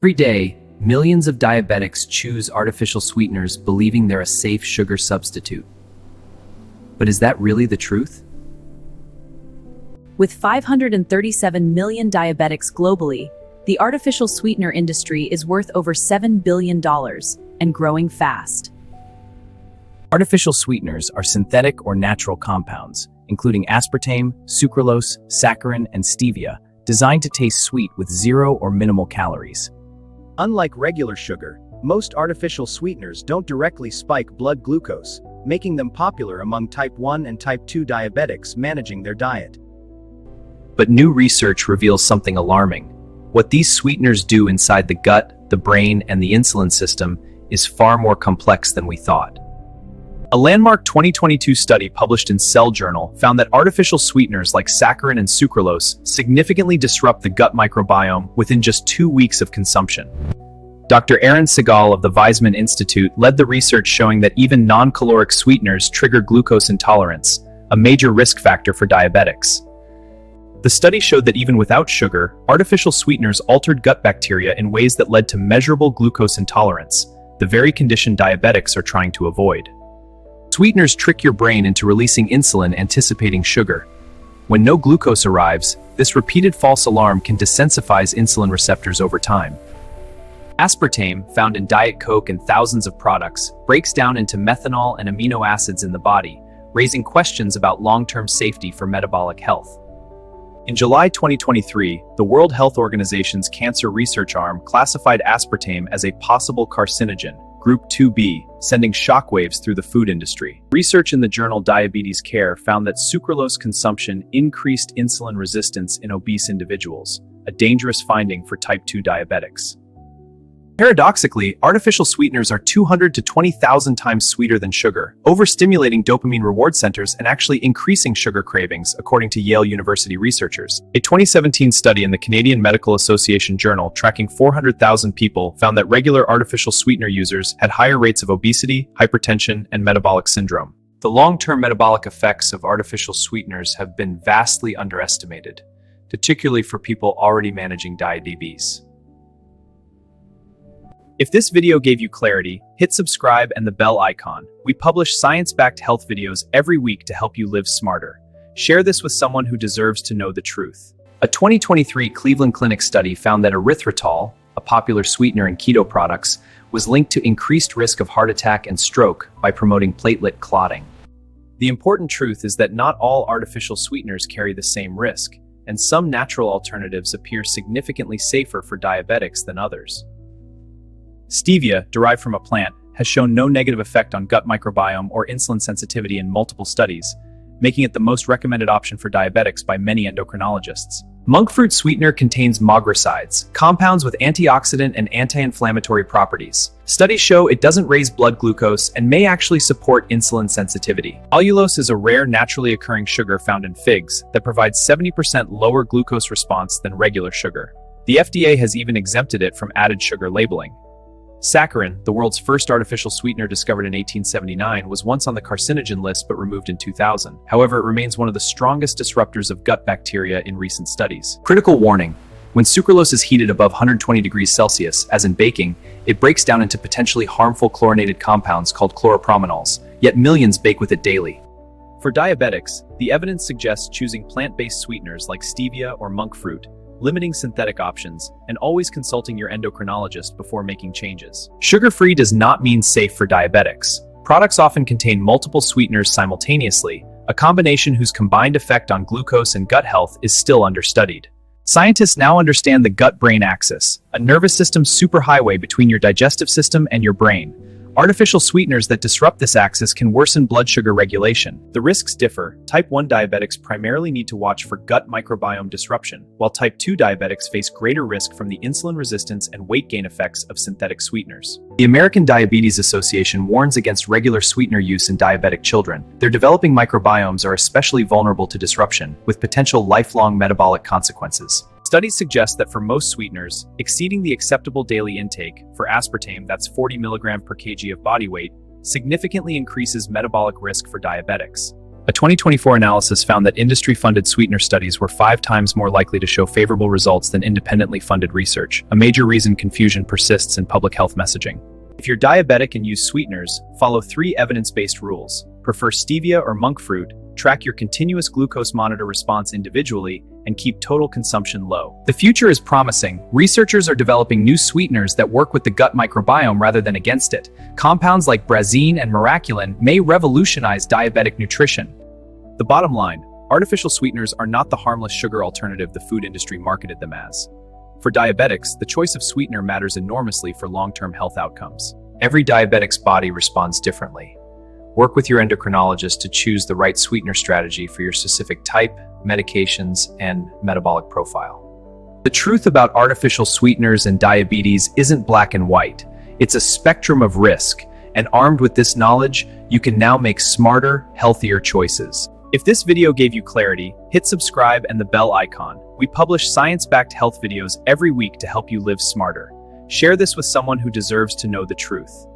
Every day, millions of diabetics choose artificial sweeteners believing they're a safe sugar substitute. But is that really the truth? With 537 million diabetics globally, the artificial sweetener industry is worth over $7 billion and growing fast. Artificial sweeteners are synthetic or natural compounds, including aspartame, sucralose, saccharin, and stevia, designed to taste sweet with zero or minimal calories. Unlike regular sugar, most artificial sweeteners don't directly spike blood glucose, making them popular among type 1 and type 2 diabetics managing their diet. But new research reveals something alarming. What these sweeteners do inside the gut, the brain, and the insulin system is far more complex than we thought. A landmark 2022 study published in Cell Journal found that artificial sweeteners like saccharin and sucralose significantly disrupt the gut microbiome within just 2 weeks of consumption. Dr. Aaron Segal of the Weizmann Institute led the research showing that even non-caloric sweeteners trigger glucose intolerance, a major risk factor for diabetics. The study showed that even without sugar, artificial sweeteners altered gut bacteria in ways that led to measurable glucose intolerance, the very condition diabetics are trying to avoid. Sweeteners trick your brain into releasing insulin anticipating sugar. When no glucose arrives, this repeated false alarm can desensitize insulin receptors over time. Aspartame, found in Diet Coke and thousands of products, breaks down into methanol and amino acids in the body, raising questions about long-term safety for metabolic health. In July 2023, the World Health Organization's Cancer Research Arm classified aspartame as a possible carcinogen, Group 2B, sending shockwaves through the food industry. Research in the journal Diabetes Care found that sucralose consumption increased insulin resistance in obese individuals, a dangerous finding for type 2 diabetics. Paradoxically, artificial sweeteners are 200 to 20,000 times sweeter than sugar, overstimulating dopamine reward centers and actually increasing sugar cravings, according to Yale University researchers. A 2017 study in the Canadian Medical Association Journal tracking 400,000 people found that regular artificial sweetener users had higher rates of obesity, hypertension, and metabolic syndrome. The long-term metabolic effects of artificial sweeteners have been vastly underestimated, particularly for people already managing diabetes. If this video gave you clarity, hit subscribe and the bell icon. We publish science-backed health videos every week to help you live smarter. Share this with someone who deserves to know the truth. A 2023 Cleveland Clinic study found that erythritol, a popular sweetener in keto products, was linked to increased risk of heart attack and stroke by promoting platelet clotting. The important truth is that not all artificial sweeteners carry the same risk, and some natural alternatives appear significantly safer for diabetics than others. Stevia, derived from a plant, has shown no negative effect on gut microbiome or insulin sensitivity in multiple studies, making it the most recommended option for diabetics by many endocrinologists. Monk fruit sweetener contains magrosides, compounds with antioxidant and anti-inflammatory properties. Studies show it doesn't raise blood glucose and may actually support insulin sensitivity. Allulose is a rare naturally occurring sugar found in figs that provides 70% lower glucose response than regular sugar. The FDA has even exempted it from added sugar labeling. Saccharin, the world's first artificial sweetener discovered in 1879, was once on the carcinogen list but removed in 2000. However, it remains one of the strongest disruptors of gut bacteria in recent studies. Critical warning: when sucralose is heated above 120 degrees Celsius, as in baking, it breaks down into potentially harmful chlorinated compounds called chloropromenols, yet millions bake with it daily. For diabetics, the evidence suggests choosing plant-based sweeteners like stevia or monk fruit, limiting synthetic options, and always consulting your endocrinologist before making changes. Sugar-free does not mean safe for diabetics. Products often contain multiple sweeteners simultaneously, a combination whose combined effect on glucose and gut health is still understudied. Scientists now understand the gut-brain axis, a nervous system superhighway between your digestive system and your brain. Artificial sweeteners that disrupt this axis can worsen blood sugar regulation. The risks differ. Type 1 diabetics primarily need to watch for gut microbiome disruption, while type 2 diabetics face greater risk from the insulin resistance and weight gain effects of synthetic sweeteners. The American Diabetes Association warns against regular sweetener use in diabetic children. Their developing microbiomes are especially vulnerable to disruption, with potential lifelong metabolic consequences. Studies suggest that for most sweeteners, exceeding the acceptable daily intake, for aspartame that's 40 mg per kg of body weight, significantly increases metabolic risk for diabetics. A 2024 analysis found that industry-funded sweetener studies were 5 times more likely to show favorable results than independently funded research, a major reason confusion persists in public health messaging. If you're diabetic and use sweeteners, follow 3 evidence-based rules. Prefer stevia or monk fruit, track your continuous glucose monitor response individually, and keep total consumption low. The future is promising. Researchers are developing new sweeteners that work with the gut microbiome rather than against it. Compounds like brazine and miraculin may revolutionize diabetic nutrition. The bottom line, artificial sweeteners are not the harmless sugar alternative the food industry marketed them as. For diabetics, the choice of sweetener matters enormously for long-term health outcomes. Every diabetic's body responds differently. Work with your endocrinologist to choose the right sweetener strategy for your specific type, medications, and metabolic profile. The truth about artificial sweeteners and diabetes isn't black and white. It's a spectrum of risk, and armed with this knowledge, you can now make smarter, healthier choices. If this video gave you clarity, hit subscribe and the bell icon. We publish science-backed health videos every week to help you live smarter. Share this with someone who deserves to know the truth.